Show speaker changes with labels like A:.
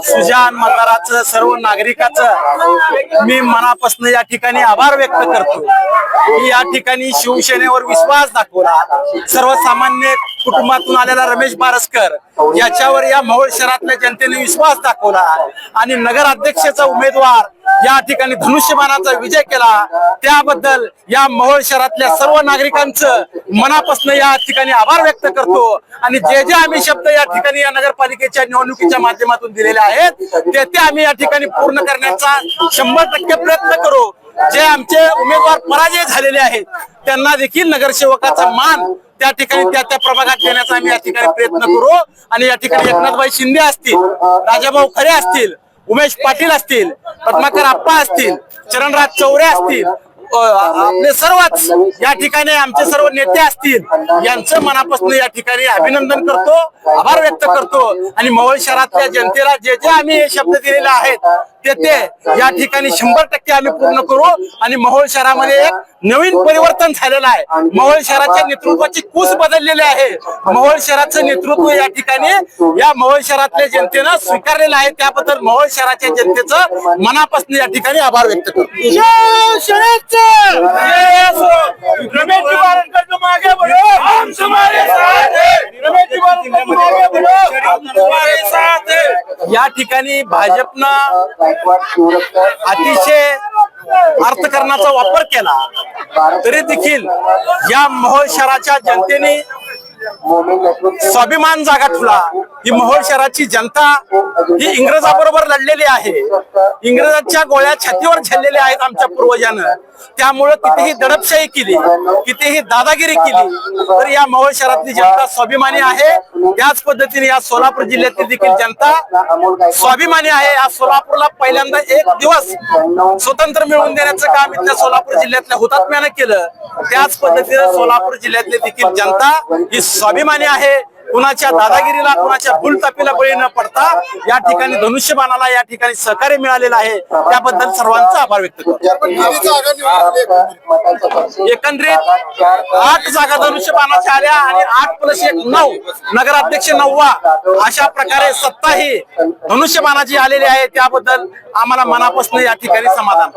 A: सुजान मतदाराचं सर्व नागरिकाचं मी मनापासून या ठिकाणी आभार व्यक्त करतो की या ठिकाणी शिवसेनेवर विश्वास दाखवला। सर्वसामान्य कुटुंबातून आलेला रमेश बारसकर याच्यावर या मोहोळ शहरातल्या जनतेने विश्वास दाखवला आणि नगराध्यक्षाचा उमेदवार या ठिकाणी धनुष्यबाणाचा विजय केला। त्याबद्दल या मोहोळ शहरातल्या सर्व नागरिकांचं मनापासून या ठिकाणी आभार व्यक्त करतो आणि जे जे आम्ही शब्द या ठिकाणी या नगरपालिकेच्या निवडणुकीच्या माध्यमातून दिलेले आहेत ते आम्ही या ठिकाणी पूर्ण करण्याचा 100% प्रयत्न करू। जे आमचे उमेदवार पराजय झालेले आहेत त्यांना देखील नगरसेवकाचा मान त्या ठिकाणी त्या प्रभागात देण्याचा आम्ही या ठिकाणी प्रयत्न करू आणि या ठिकाणी एकनाथभाई शिंदे असतील, राजाभाऊ खरे असतील, उमेश पाटील असतील, पद्माकर आप्पा असतील, चरणराज चौरे असतील, आपले सर्वच या ठिकाणी आमचे सर्व नेते असतील यांचं मनापासून या ठिकाणी अभिनंदन करतो, आभार व्यक्त करतो आणि मोहोळ शहरातल्या जनतेला जे जे आम्ही हे शब्द दिलेले आहेत ते या ठिकाणी 100% आम्ही पूर्ण करू आणि मोहोळ शहरामध्ये एक नवीन परिवर्तन झालेलं आहे। मोहोळ शहराच्या नेतृत्वाची कूस बदललेली आहे। मोहोळ शहराचं नेतृत्व या ठिकाणी या मोहोळ शहरातल्या जनतेनं स्वीकारलेलं आहे। त्याबद्दल मोहोळ शहराच्या जनतेचं मनापासून या ठिकाणी आभार व्यक्त करतो। या ठिकाणी भाजपनं अतिशय अर्थकारणाचा वापर केला तरी देखील या मोहोळ शहराच्या जनतेने स्वाभिमान जागा ठेवला। ही मोहोळ शहराची जनता ही इंग्रजाबरोबर लढलेली आहे। इंग्रजांच्या गोळ्या छातीवर झेललेल्या आहेत आमच्या पूर्वजांना। त्यामुळे कितीही दडपशाही केली, कितीही दादागिरी केली तर या मोहोळ शहरातली जनता स्वाभिमानी आहे। त्याच पद्धतीने या सोलापूर जिल्ह्यातील देखील जनता स्वाभिमानी आहे। या सोलापूरला पहिल्यांदा एक दिवस स्वतंत्र मिळवून देण्याचं काम इथल्या सोलापूर जिल्ह्यातल्या हुतात्म्याने केलं। त्याच पद्धतीने सोलापूर जिल्ह्यातली देखील जनता ही स्वाभिमानी आहे। कुणाच्या दादागिरीला, कुणाच्या भूलथापीला बळी न पडता या ठिकाणी धनुष्यबाणाला या ठिकाणी सहकार्य मिळालेलं आहे। त्याबद्दल सर्वांचा आभार व्यक्त करतो। एकंदरीत 8 जागा धनुष्यबाणाच्या आल्या आणि 8+1 9 नगराध्यक्ष 9वा अशा प्रकारे सत्ता ही धनुष्यबाणाची आलेली आहे। त्याबद्दल आम्हाला मनापासून या ठिकाणी समाधान।